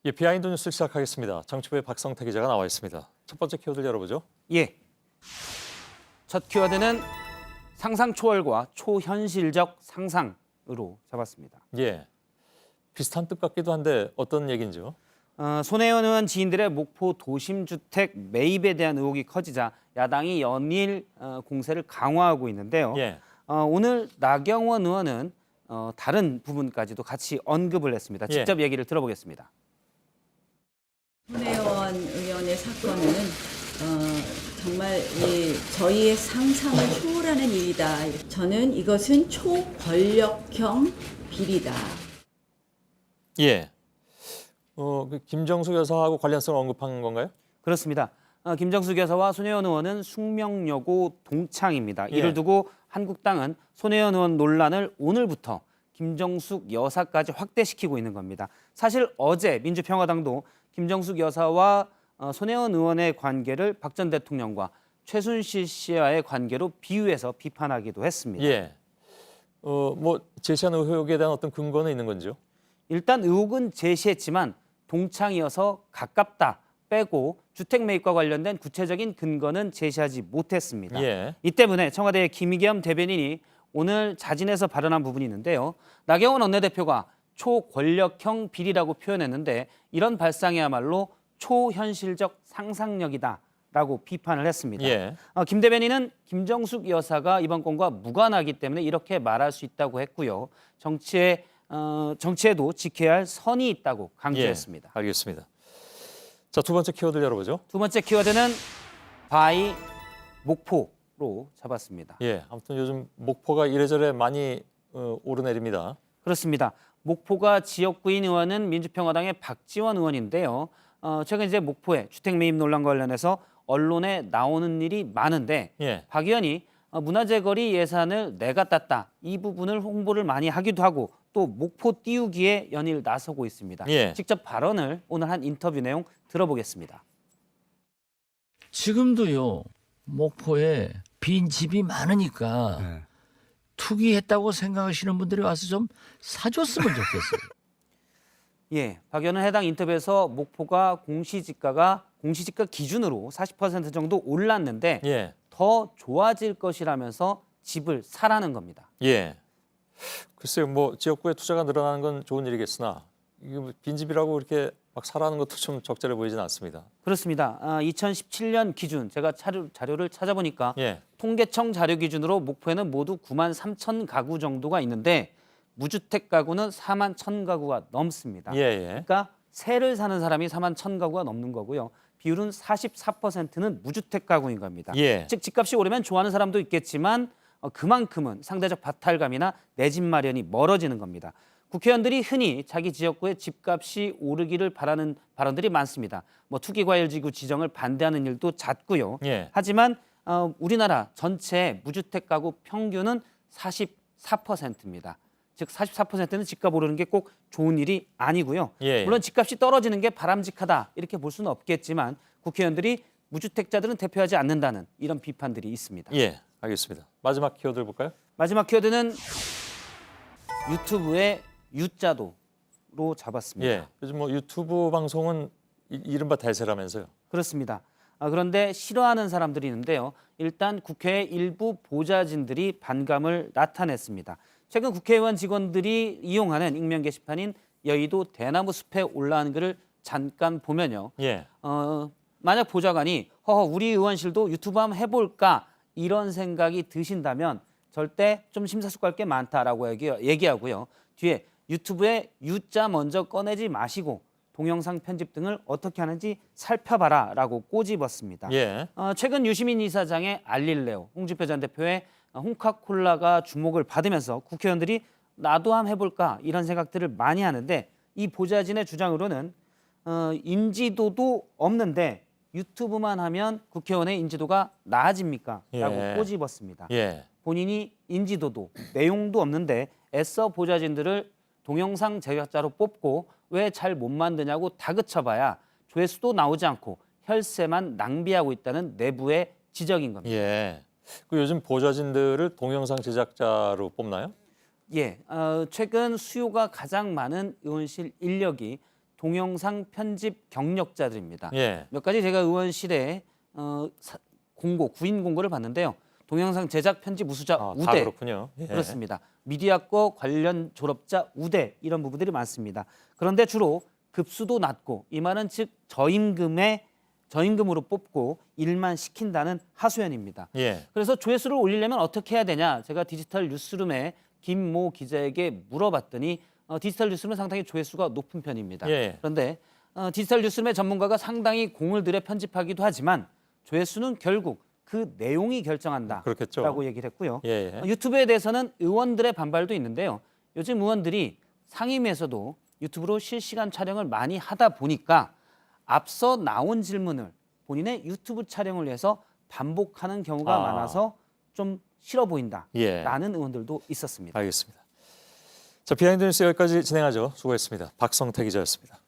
예, 비하인드 뉴스 시작하겠습니다. 정치부의 박성태 기자가 나와 있습니다. 첫 번째 키워드 열어보죠. 예. 첫 키워드는 상상 초월과 초현실적 상상으로 잡았습니다. 예, 비슷한 뜻 같기도 한데 어떤 얘기인지요? 손혜원 의원 지인들의 목포 도심주택 매입에 대한 의혹이 커지자 야당이 연일 공세를 강화하고 있는데요. 예, 오늘 나경원 의원은 다른 부분까지도 같이 언급을 했습니다. 직접 얘기를 들어보겠습니다. 손혜원 의원의 사건은 정말 저희의 상상을 초월하는 일이다. 저는 이것은 초권력형 비리다. 예. 그 김정숙 여사하고 관련성을 언급한 건가요? 그렇습니다. 김정숙 여사와 손혜원 의원은 숙명여고 동창입니다. 예. 이를 두고 한국당은 손혜원 의원 논란을 오늘부터 김정숙 여사까지 확대시키고 있는 겁니다. 사실 어제 민주평화당도 김정숙 여사와 손혜원 의원의 관계를 박 전 대통령과 최순실 씨와의 관계로 비유해서 비판하기도 했습니다. 예. 뭐 제시한 의혹에 대한 어떤 근거는 있는 건지요? 일단 의혹은 제시했지만 동창이어서 가깝다 빼고 주택 매입과 관련된 구체적인 근거는 제시하지 못했습니다. 예. 이 때문에 청와대 김의겸 대변인이 오늘 자진해서 발언한 부분이 있는데요. 나경원 원내대표가 초권력형 비리라고 표현했는데 이런 발상이야말로 초현실적 상상력이다라고 비판을 했습니다. 예. 김 대변인은 김정숙 여사가 이번 건과 무관하기 때문에 이렇게 말할 수 있다고 했고요. 정치에도 지켜야 할 선이 있다고 강조했습니다. 예, 알겠습니다. 자, 두 번째 키워드 열어보죠. 두 번째 키워드는 바이 목포로 잡았습니다. 예, 아무튼 요즘 목포가 이래저래 많이 오르내립니다. 그렇습니다. 목포가 지역구인 의원은 민주평화당의 박지원 의원인데요. 최근 이제 목포의 주택 매입 논란 관련해서 언론에 나오는 일이 많은데 예. 박 의원이 문화재 거리 예산을 내가 땄다. 이 부분을 홍보를 많이 하기도 하고 또 목포 띄우기에 연일 나서고 있습니다. 예. 직접 발언을 오늘 한 인터뷰 내용 들어보겠습니다. 지금도요 목포에 빈 집이 많으니까 투기했다고 생각하시는 분들이 와서 좀 사줬으면 좋겠어요. 예, 박 의원은 해당 인터뷰에서 목포가 공시지가 기준으로 40% 정도 올랐는데 예. 더 좋아질 것이라면서 집을 사라는 겁니다. 예. 글쎄요, 뭐 지역구에 투자가 늘어나는 건 좋은 일이겠으나 이게 뭐 빈집이라고 이렇게 막 사라는 것도 좀 적절해 보이지는 않습니다. 그렇습니다. 2017년 기준 제가 자료를 찾아보니까 예. 통계청 자료 기준으로 목포에는 모두 9만 3천 가구 정도가 있는데 무주택 가구는 4만 1천 가구가 넘습니다. 예, 예. 그러니까 세를 사는 사람이 4만 1천 가구가 넘는 거고요. 비율은 44%는 무주택 가구인 겁니다. 예. 즉 집값이 오르면 좋아하는 사람도 있겠지만 그만큼은 상대적 바탈감이나 내 집 마련이 멀어지는 겁니다. 국회의원들이 흔히 자기 지역구의 집값이 오르기를 바라는 발언들이 많습니다. 뭐 투기과열지구 지정을 반대하는 일도 잦고요. 예. 하지만 우리나라 전체 무주택 가구 평균은 44%입니다. 즉 44%는 집값 오르는 게 꼭 좋은 일이 아니고요. 예. 물론 집값이 떨어지는 게 바람직하다 이렇게 볼 수는 없겠지만 국회의원들이 무주택자들은 대표하지 않는다는 이런 비판들이 있습니다. 예, 알겠습니다. 마지막 키워드를 볼까요? 마지막 키워드는 유튜브의 유자도로 잡았습니다. 예. 요즘 뭐 유튜브 방송은 이른바 대세라면서요. 그렇습니다. 그런데 싫어하는 사람들이 있는데요. 일단 국회의 일부 보좌진들이 반감을 나타냈습니다. 최근 국회의원 직원들이 이용하는 익명 게시판인 여의도 대나무 숲에 올라온 글을 잠깐 보면요. 예. 만약 보좌관이 우리 의원실도 유튜브 한번 해볼까 이런 생각이 드신다면 절대 좀 심사숙고할 게 많다라고 얘기하고요. 뒤에 유튜브에 유자 먼저 꺼내지 마시고 동영상 편집 등을 어떻게 하는지 살펴봐라라고 꼬집었습니다. 예. 최근 유시민 이사장의 알릴레오, 홍준표 전 대표의 홍카콜라가 주목을 받으면서 국회의원들이 나도 한번 해볼까 이런 생각들을 많이 하는데 이 보좌진의 주장으로는 인지도도 없는데 유튜브만 하면 국회의원의 인지도가 나아집니까? 라고 예. 꼬집었습니다. 예. 본인이 인지도도 내용도 없는데 애써 보좌진들을 동영상 제작자로 뽑고 왜 잘 못 만드냐고 다그쳐봐야 조회수도 나오지 않고 혈세만 낭비하고 있다는 내부의 지적인 겁니다. 예. 그 요즘 보좌진들을 동영상 제작자로 뽑나요? 예, 최근 수요가 가장 많은 의원실 인력이 동영상 편집 경력자들입니다. 예. 몇 가지 제가 의원실에 구인 공고를 봤는데요. 동영상 제작 편집 우수자 다 우대 그렇군요. 예. 그렇습니다. 미디어과 관련 졸업자 우대 이런 부분들이 많습니다. 그런데 주로 급수도 낮고 이 말은 즉 저임금으로 뽑고 일만 시킨다는 하소연입니다. 예. 그래서 조회수를 올리려면 어떻게 해야 되냐? 제가 디지털 뉴스룸의 김모 기자에게 물어봤더니 디지털 뉴스룸은 상당히 조회수가 높은 편입니다. 예. 그런데 디지털 뉴스룸의 전문가가 상당히 공을 들여 편집하기도 하지만 조회수는 결국 그 내용이 결정한다라고 그렇겠죠. 얘기를 했고요. 예. 유튜브에 대해서는 의원들의 반발도 있는데요. 요즘 의원들이 상임위에서도 유튜브로 실시간 촬영을 많이 하다 보니까 앞서 나온 질문을 본인의 유튜브 촬영을 위해서 반복하는 경우가 많아서 좀 싫어 보인다라는 예. 의원들도 있었습니다. 알겠습니다. 자, 비하인드 뉴스 여기까지 진행하죠. 수고했습니다. 박성태 기자였습니다.